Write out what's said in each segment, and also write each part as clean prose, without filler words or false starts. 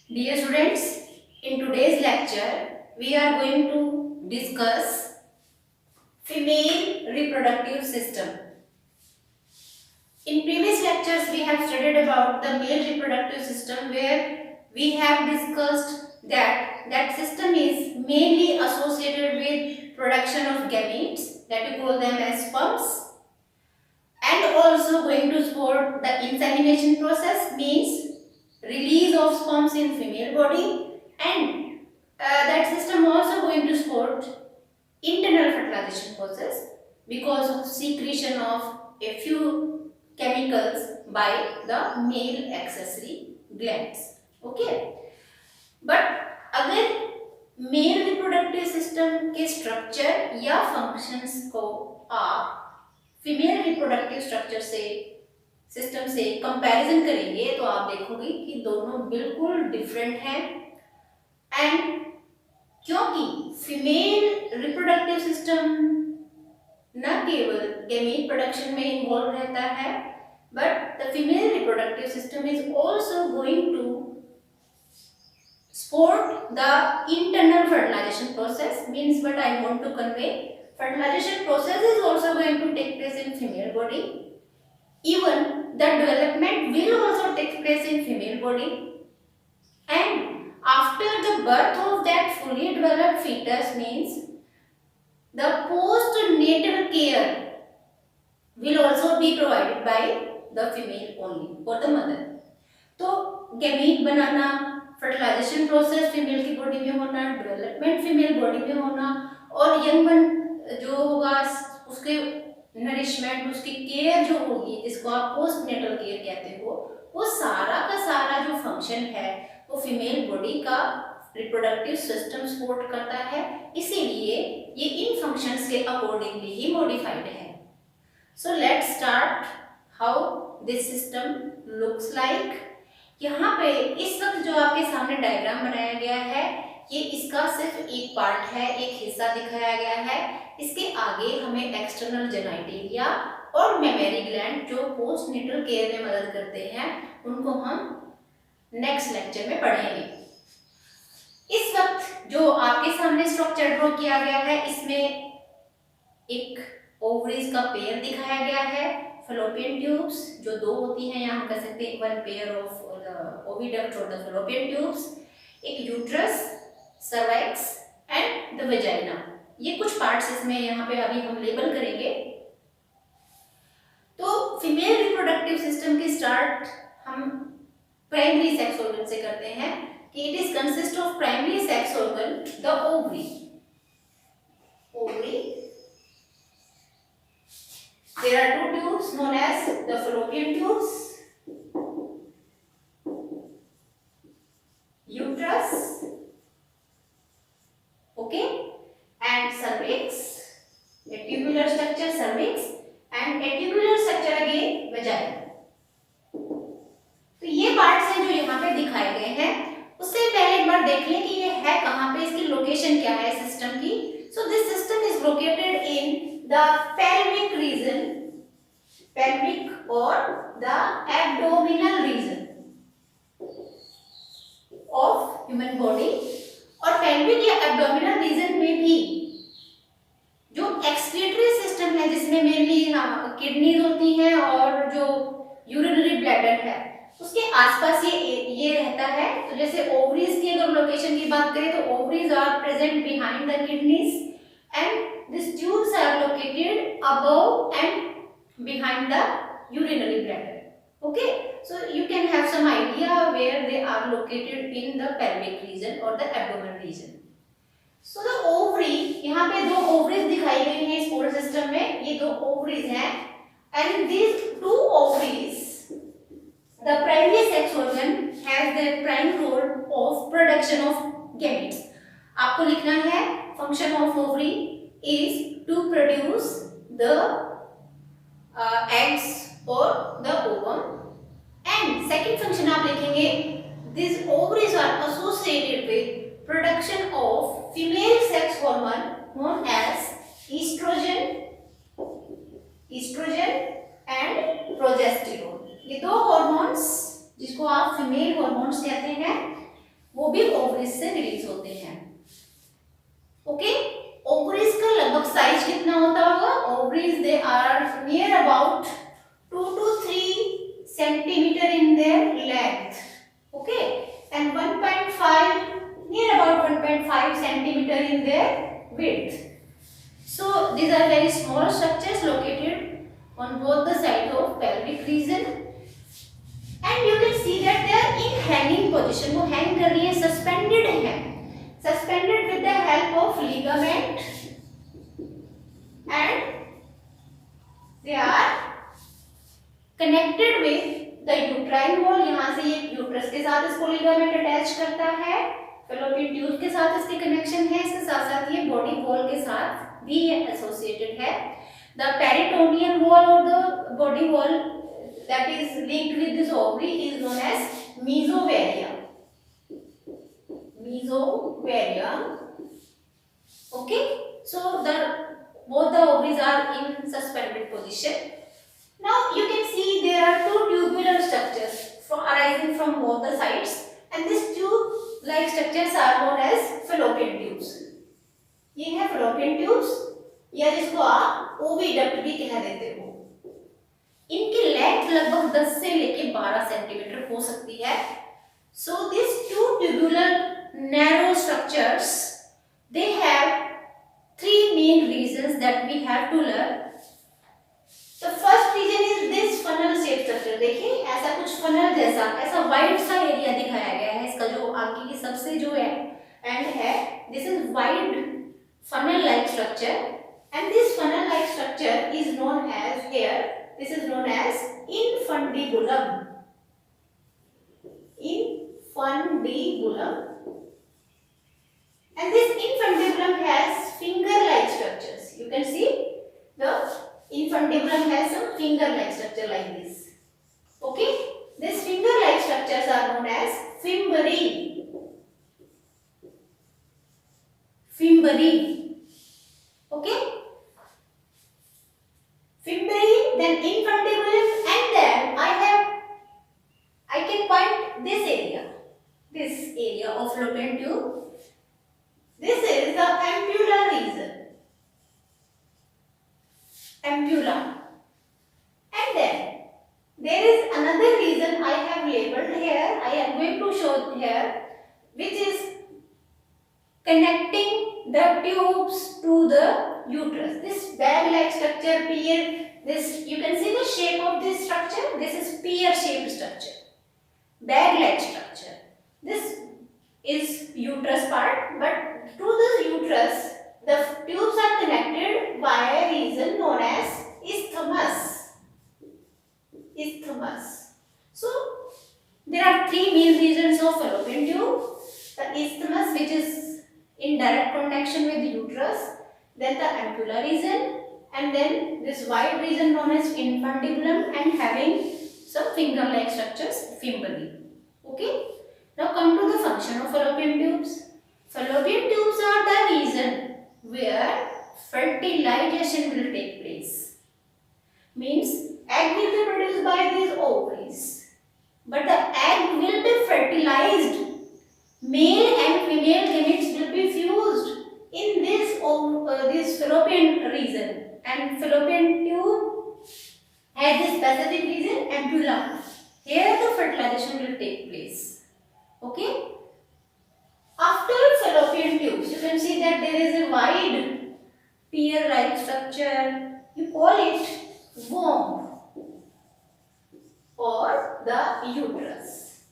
Dear students, in today's lecture, we are going to discuss female reproductive system. In previous lectures, we have studied about the male reproductive system where we have discussed that system is mainly associated with production of gametes, that we call them as sperms, and also going to support the insemination process, means release of sperms in female body, and that system also going to support internal fertilization process because of secretion of a few chemicals by the male accessory glands. Okay, but अगर male reproductive system के structure या functions को आप female reproductive structure से system से comparison करेंगे तो आप देखोगे कि दोनों बिल्कुल डिफरेंट हैं। एंड क्योंकि फीमेल रिप्रोडक्टिव सिस्टम न केवल गैमीट प्रोडक्शन में इन्वॉल्व रहता है, but the female reproductive system is also going to support the internal fertilization process. Means what I want to convey, fertilization process is also going to take place in female body. Even the development will also take place in female body, and after the birth of that fully developed fetus, means the postnatal care will also be provided by the female only for the mother. तो gamete बनाना, fertilisation process female की body में होना, development female body में होना, और young one जो होगा उसके नरिशमेंट, उसकी केयर जो होगी जिसको आप पोस्टनेटल केयर कहते हो, वो सारा का सारा जो फंक्शन है वो फीमेल बॉडी का रिप्रोडक्टिव सिस्टम सपोर्ट करता है। इसीलिए ये इन फंक्शंस के अकॉर्डिंगली ही मॉडिफाइड है। So let's start how this system looks like. यहाँ पे इस वक्त जो आपके सामने डायग्राम बनाया गया है, ये इसका सिर्फ एक पार्ट है, एक हिस्सा दिखाया गया है। इसके आगे हमें एक्सटर्नल जेनिटेलिया और मेमरी ग्लैंड जो पोस्टनेटल केयर में मदद करते हैं, उनको हम नेक्स्ट लेक्चर में पढ़ेंगे। इस वक्त जो आपके सामने स्ट्रक्चर ड्रॉ किया गया है, इसमें एक ओवरीज का पेयर दिखाया गया है, फैलोपियन ट्यूब्स जो दो होती हैं, यहाँ कह सकते हैं वन पेयर ऑफ ओविडक्ट और द फैलोपियन ट्यूब्स, एक uterus, cervix and the vagina. ये कुछ पार्ट्स इसमें यहाँ पे अभी हम लेबल करेंगे। तो फीमेल रिप्रोडक्टिव सिस्टम की स्टार्ट हम प्राइमरी सेक्स ऑर्गन से करते हैं कि it is consist of primary sex organ the ovary. There are two tubes known as the fallopian tubes, uterus, okay, and cervix, a tubular structure cervix, and a tubular structure again vagina. तो ये parts हैं जो यहाँ पे दिखाए गए हैं। उससे पहले एक बार देख लें कि ये है कहाँ पे, इसकी लोकेशन क्या है सिस्टम की। So this system is located in the pelvic region, pelvic or the abdominal region of human body। और pelvic या abdominal region में भी जो excretory system है, जिसमें मेनली किडनीज होती हैं और जो यूरिनरी ब्लैडर है, उसके आसपास ये रहता है। तो जैसे ओवरीज की अगर लोकेशन की बात करें तो ovaries are present behind the kidneys and these tubes are located above and behind the urinary bladder. Okay, so you can have some idea where they are located in the pelvic region or the abdominal region. So the ovary, यहाँ पे दो ovaries दिखाई गई हैं इस पूरे system में, ये दो ovaries हैं, and these two ovaries, the primary sex organ has the prime role of production of gametes. आपको लिखना है function of ovary is to produce the eggs or the ovum, and second function आप लिखेंगे these ovaries are associated with production of female sex hormone known as estrogen and progesterone। ये दो hormones जिसको आप female hormones कहते हैं, वो भी ओवरीज से रिलीज होते हैं। ओके, ओवरीज का लगभग साइज कितना होता होगा? Ovaries they are near about 2 to 3 centimeter in their length. Okay, and 1.5 near about 1.5 centimeter in their width. So these are very small structures located on both the sides of pelvic region, and you can see that they are in hanging position. वो hang कर रही है, suspended है, suspended with the help of ligament, and they are connected with the uterine wall. यहाँ से ये uterus के साथ इसको लिगामेंट अटैच करता है, फेलोपियन ट्यूब के साथ इसके कनेक्शन है, इसके साथ साथ ये बॉडी वॉल के साथ भी एसोसिएटेड है। The peritoneal wall or the body wall that is linked with this ovary is known as mesovaria. Mesovaria. Okay, so both the ovaries are in suspended position. Now you can see there are two tubular structures arising from both the sides, and these tube-like structures are known as fallopian tubes. ये है fallopian tubes, या जिसको आप oviduct भी कह देते हो। इनकी लेंथ लगभग 10 से लेके 12 सेंटीमीटर हो सकती है। So these two tubular narrow structures, they have three main reasons that we have to learn. The first reason is this funnel shaped structure. देखिए ऐसा कुछ funnel जैसा ऐसा वाइड सा एरिया दिखाया गया है। इसका जो आगे की सबसे जो है एंड है, this is wide funnel like structure, and this funnel like structure is known as here, this is known as infundibulum. Infundibulum, and this infundibulum has finger like structures. You can see the infundibulum has some finger like structure like this. Okay, these finger like structures are known as fimbri. Fimbri. Okay, fimbri, then infundibulum, and then I can point this area of fallopian tube. This is the ampulla region. Ampulla. And then there is another region I have labeled here, I am going to show here, which is connecting the tubes to the uterus. This bag like structure, pear, this you can see the shape of this structure. This is pear shaped structure, bag like structure. This is uterus part, but to the uterus the tubes are connected via a region known as isthmus. Isthmus. So there are three main regions of fallopian tube: the isthmus, which is in direct connection with the uterus, then the ampulla region, and then this wide region known as infundibulum and having some finger like structures, fimbri. Okay, now come to the function of fallopian tubes. Fallopian tubes are the region where fertilization will take place. Means egg will be produced by these ovaries, but the egg will be fertilized. Male and female gametes will be fused in this fallopian region, and fallopian tube has this specific region, ampulla. Here the fertilization will take place. Okay. After fallopian tubes, you can see that there is a wide pear-like structure. You call it womb or the uterus.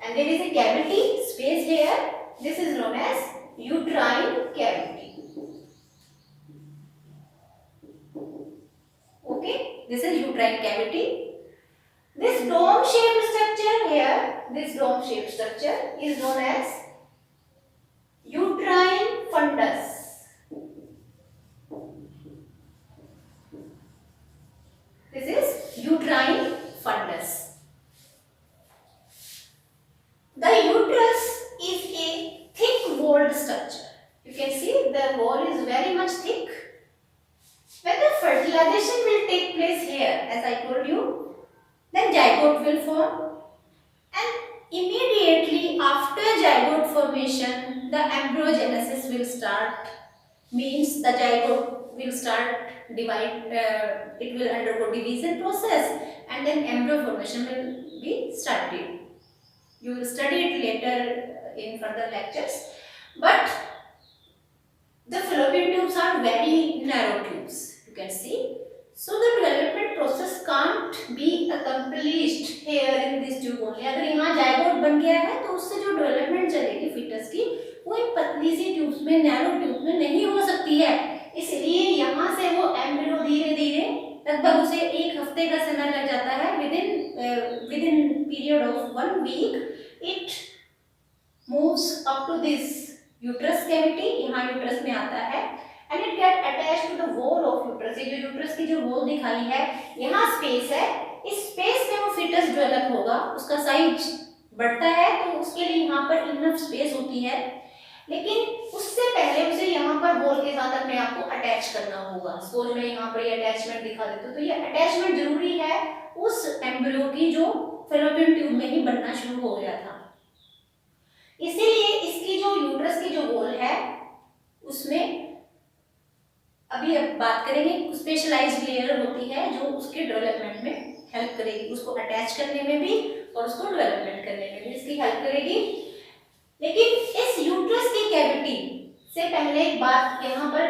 And there is a cavity space here. This is known as uterine cavity. Okay, this is uterine cavity. This dome-shaped structure here, this dome-shaped structure is known as uterine fundus. This is uterine fundus. The uterus is a thick-walled structure. You can see the wall is very much thick. When the fertilization will take place here, as I told you, then zygote will form, and immediately after zygote formation the embryogenesis will start, means the zygote will start it will undergo division process and then embryo formation will be started. You will study it later in further lectures. But the fallopian tubes are very narrow tubes, you can see. So the development process can't be accomplished here in this tube only. अगर यहाँ zygote बन गया है तो उससे जो development चलेगी foetus की वो इन पतली सी ट्यूब्स में, नैरो ट्यूब में नहीं हो सकती है। इसलिए यहाँ से वो एम्ब्रियो धीरे धीरे लगभग उसे 1 हफ्ते का समय लग जाता है। Within period of 1 week it moves up to this uterus cavity, यहाँ यूट्रस में आता है and it get attached to the wall of uterus. ये जो यूट्रस की जो वॉल दिखाई है, यहाँ स्पेस है, इस स्पेस में वो फीटस डेवलप होगा, उसका साइज बढ़ता है तो उसके लिए यहाँ पर इनफ स्पेस होती है, लेकिन उससे पहले उसे यहाँ पर वॉल के साथ अपने आप को अटैच करना होगा। सपोज मैं यहाँ पर ये अटैचमेंट दिखा देती हूँ, तो ये अटैचमेंट जरूरी है उस एम्ब्रियो की जो फैलोपियन ट्यूब में ही बनना शुरू हो गया था। इसीलिए इसकी जो यूट्रस की जो वॉल है उसमें अभी अब बात करेंगे, स्पेशलाइज्ड लेयर होती है जो उसके डेवलपमेंट में हेल्प करेगी, उसको अटैच करने में भी और उसको डेवलपमेंट करने में भी इसकी हेल्प करेगी। लेकिन इस यूट्रस की कैविटी से पहले एक बात यहाँ पर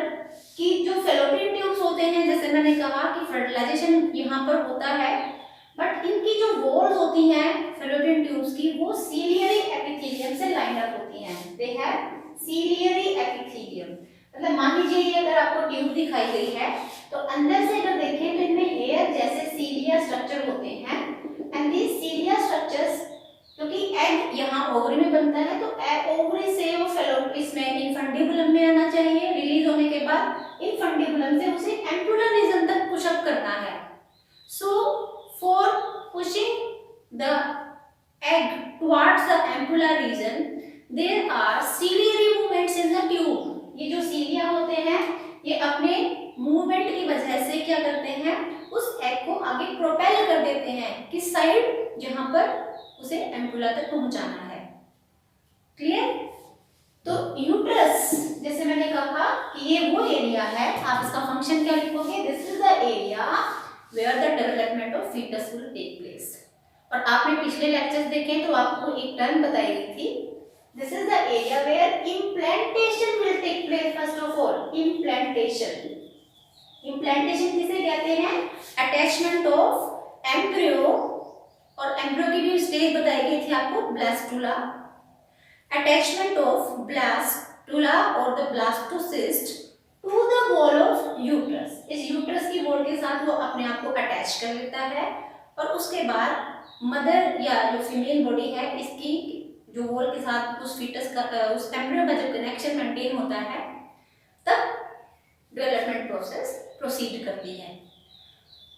कि जो फैलोपियन ट्यूब्स होते हैं, जैसे मैंने कहा कि फर्टिलाइजेशन यहाँ पर होता है, बट इनकी जो वॉल्स होती हैं फैलोपियन ट्यूब्स की वो सीलियरी एपिथेलियम से लाइन अप होती हैं। दे हैव सीलियरी एपिथेलियम, मतलब मान लीजिए अगर आपको ट्यूब दिखाई गई है तो अंदर से अगर देखें तो इनमें हेयर जैसे सीलिया स्ट्रक्चर होते हैं एंड दीस सीलिया स्ट्रक्चर्स, क्योंकि एग यहाँ ओवरी में बनता है तो एग ओवरी से वो फैलोपिस में इनफंडिबुलम में आना चाहिए, रिलीज होने के बाद इनफंडिबुलम से उसे एम्पुलर रीजन तक पुश अप करना है। सो for pushing the egg towards the ampulla region there are ciliary movements in the tube। ये जो सीलिया होते हैं ये अपने मूवमेंट की वजह से क्या करते हैं, उस एग को आगे प्रोपेल कर देते हैं किस साइड, जहां पर उसे एम्पुला तक पहुंचाना है। क्लियर? तो यूट्रस जैसे मैंने कहा कि ये वो एरिया है, आप इसका फंक्शन क्या लिखोगे, this is the area where the development of fetus will take place। और आपने पिछले लेक्चर्स देखे तो आपको एक टर्म बताई गई थी, this is the area where implantation will take place। first of all implantation किसे कहते हैं, attachment of embryo, और embryo की भी स्टेज बताई गई थी आपको blastula, attachment of blastula और the blastocyst to the wall of uterus। इस यूट्रस की वॉल के साथ वो अपने आप को अटैच कर लेता है और उसके बाद मदर या जो फीमेल बॉडी है इसकी जो वॉल के साथ उस फीटस का उस एम्ब्रियो का जब कनेक्शन मेंटेन होता है तब डेवलपमेंट प्रोसेस प्रोसीड करती है।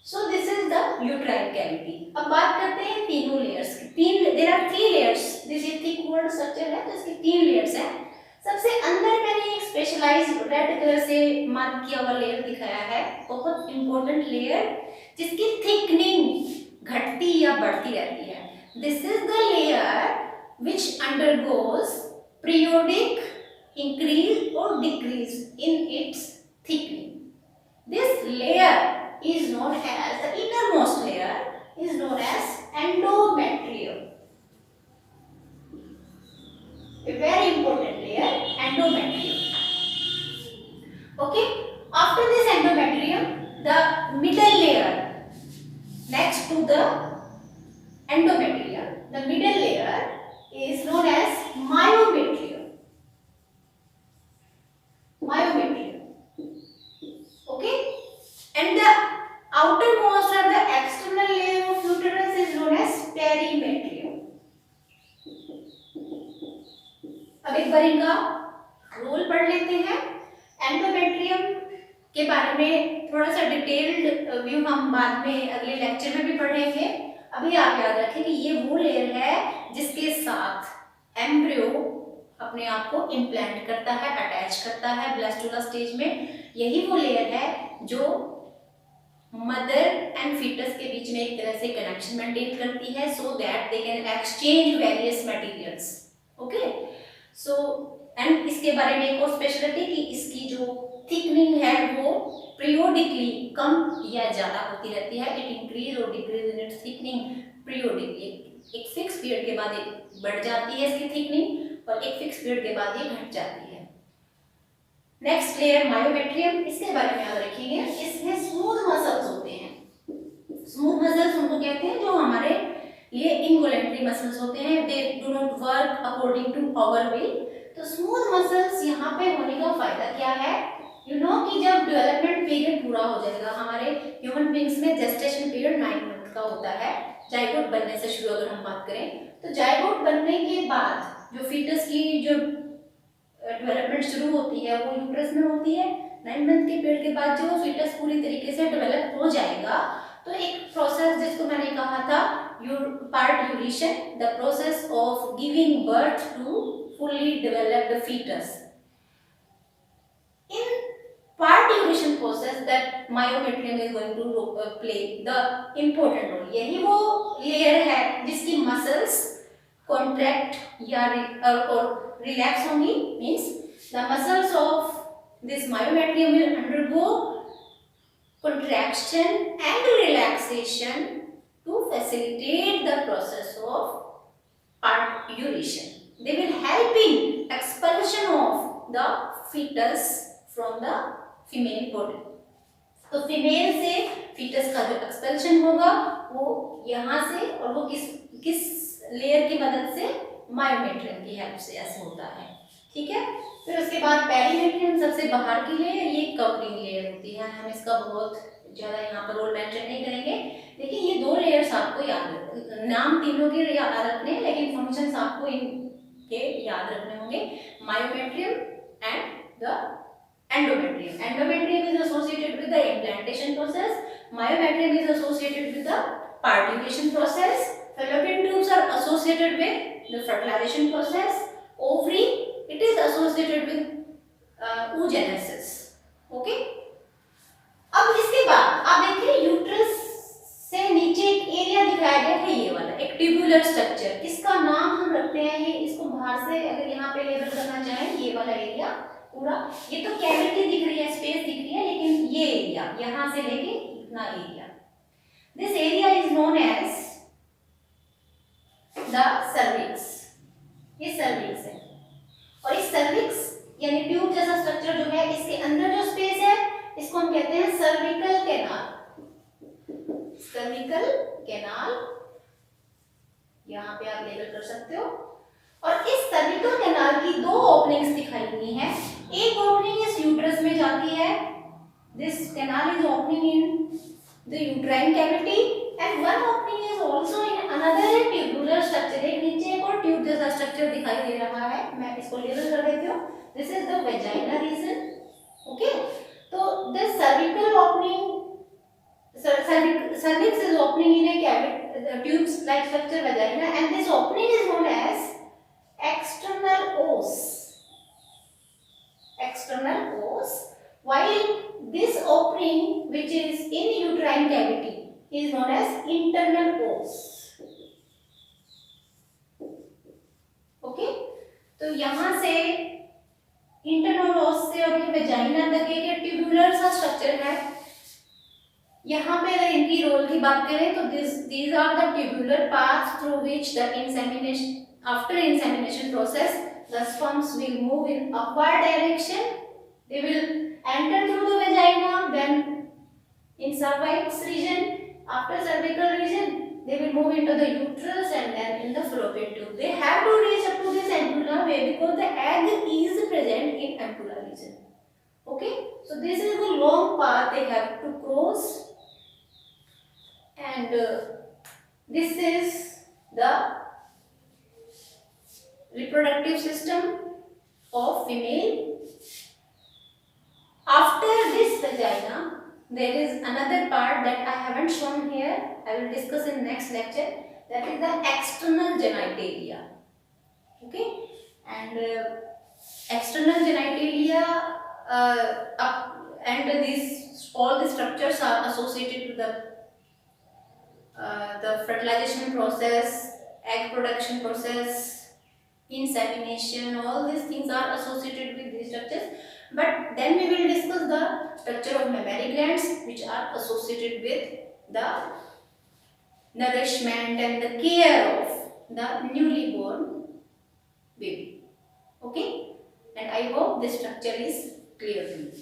So this is the uterine cavity. अब बात करते हैं तीनों लेयर्स की। There are 3 layers, this is thick walled structure है तो इसकी 3 लेयर्स हैं। सबसे अंदर मैंने एक स्पेशलाइज्ड रेड कलर से मार्क किया हुआ लेयर दिखाया है, बहुत इंपॉर्टेंट लेयर जिसकी थिकनिंग घटती या बढ़ती रहती है। This is the layer which undergoes periodic increase और decrease in its thickening. This layer is known as the innermost layer is known as endometrium. A very important layer, endometrium। Okay, after this endometrium the middle layer next to the endometrium, the middle layer is known as myometrium। Okay, and the outermost or the external layer of uterus is known as perimetrium। अब एक बार इनका role पढ़ लेते हैं। Endometrium के बारे में थोड़ा सा डिटेल्ड व्यू हम बाद में अगले लेक्चर में भी पढ़ेंगे। अभी आप याद रखें कि ये वो लेयर है जिसके साथ एम्ब्रियो अपने आप को इम्प्लांट करता है, अटैच करता है ब्लास्टुला स्टेज में। यही वो लेयर है जो मदर एंड फीटस के बीच में एक तरह से कनेक्शन मेंटेन करती है, so that they can exchange various materials. Okay. So and इसके बारे में एक और स्पेशलिटी कि इसकी जो थिकनिंग है वो पीरियोडिकली कम या ज्यादा होती रहती है। इट इंक्रीज और decrease in its thickening periodically. एक फिक्स पीरियड के बाद ये बढ़ जाती है इसकी थिकनिंग और एक फिक्स पीरियड के बाद ये घट जाती है। नेक्स्ट लेयर मायोमेट्रियम, इसके बारे में याद रखिएगा। इसमें स्मूथ मसल्स होते हैं। स्मूथ मसल्स उनको कहते हैं जो हमारे लिए इनवॉलेंटरी मसल्स होते हैं। They do not work according to our will. तो स्मूथ मसल्स यहाँ पे होने का फायदा क्या है? यू नो कि जब डेवलपमेंट पीरियड पूरा हो जाएगा, हमारे ह्यूमन बींग्स में जेस्टेशन पीरियड 9 मंथ का होता है जाइगोट बनने से शुरू अगर हम बात करें, तो जाइगोट बनने के बाद जो फीटस की जो डेवलपमेंट शुरू होती है वो यूट्रस में होती है। 9 मंथ के पीरियड के बाद जो फीटस पूरी तरीके से डेवलप हो जाएगा तो एक प्रोसेस जिसको मैंने कहा था parturition, the process of giving birth to fully developed fetus. In parturition process that myometrium is going to play the important role. यही वो लेयर है जिसकी मसल्स कॉन्ट्रैक्ट या और रिलैक्स होंगी। Means the muscles of this myometrium will undergo contraction and relaxation to facilitate the process of parturition. They will help in expulsion of the fetus from the female body. तो female से foetus का जो एक्सपेल्शन होगा वो यहाँ से, और वो किस लेयर की मदद से? मायोमेट्रियम की हेल्प से ऐसे होता है। ठीक है। फिर उसके बाद पेरीमेट्रियम, सबसे बाहर की लेयर, ये कवरिंग लेयर होती है। हम इसका बहुत ज्यादा यहाँ पर रोल मेंशन नहीं करेंगे, लेकिन ये दो लेयर्स आपको याद, नाम तीनों के याद रखने हैं लेकिन फंक्शंस आपको इनके याद रखने होंगे। Myometrium and the endometrium. Endometrium is associated with the implantation process. Myometrium is associated with the parturition process. Fallopian tubes are associated with the fertilization process. Ovary, it is associated with oogenesis. Okay. अब इसके बाद आप देखिए uterus से नीचे एक area दिखाया गया है, ये वाला एक ट्यूबुलर स्ट्रक्चर। इसका नाम हम रखते हैं, ये इसको बाहर से अगर यहाँ पे लेबल करना चाहें, ये वाला एरिया पूरा, ये तो कैविटी दिख रही है, स्पेस दिख रही है, लेकिन ये एरिया यहां से लेके इतना area, this area is known as the cervix. ये सर्विक्स है, और इस सर्विक्स यानी ट्यूब जैसा स्ट्रक्चर जो है, इसके अंदर जो स्पेस है इसको हम कहते हैं सर्विकल कैनाल। सर्विकल कैनाल यहां पे आप लेबल कर सकते हो। और इस सर्विकल कैनाल की दो ओपनिंग्स दिखाई हुई हैं। एक ओपनिंग इस यूट्रस में जाती है, this canal is opening in the uterine cavity, and one opening is also in another tubular structure. एक नीचे एक और ट्यूब जैसा स्ट्रक्चर दिखाई दे रहा है, मैं इसको लेबल कर देती हूँ, this is the vagina region. Okay, तो this cervical opening, cervix is opening in a cavity, tubes like structure vagina, and this opening is known as external os. External os, while this opening which is in uterine cavity is known as internal os. Okay, तो यहाँ से internal os से और ये vagina तक एक tubular सा structure है। यहाँ पे अगर इनकी रोल की बात करें तो these are the tubular paths through which the insemination, after insemination process, the sperms will move in upward direction. They will enter through the vagina, then in cervix region, after cervical region, they will move into the uterus and then in the fallopian tube. They have to reach up to this ampulla way because the egg is present in ampulla region. Okay, so this is the long path they have to cross. And this is the reproductive system of female. After this vagina, there is another part that I haven't shown here. I will discuss in next lecture. That is the external genitalia. Okay, and external genitalia and these all the structures are associated with the fertilization process, egg production process, insemination, all these things are associated with these structures. But then we will discuss the structure of mammary glands, which are associated with the nourishment and the care of the newly born baby. Okay, and I hope this structure is clear to you.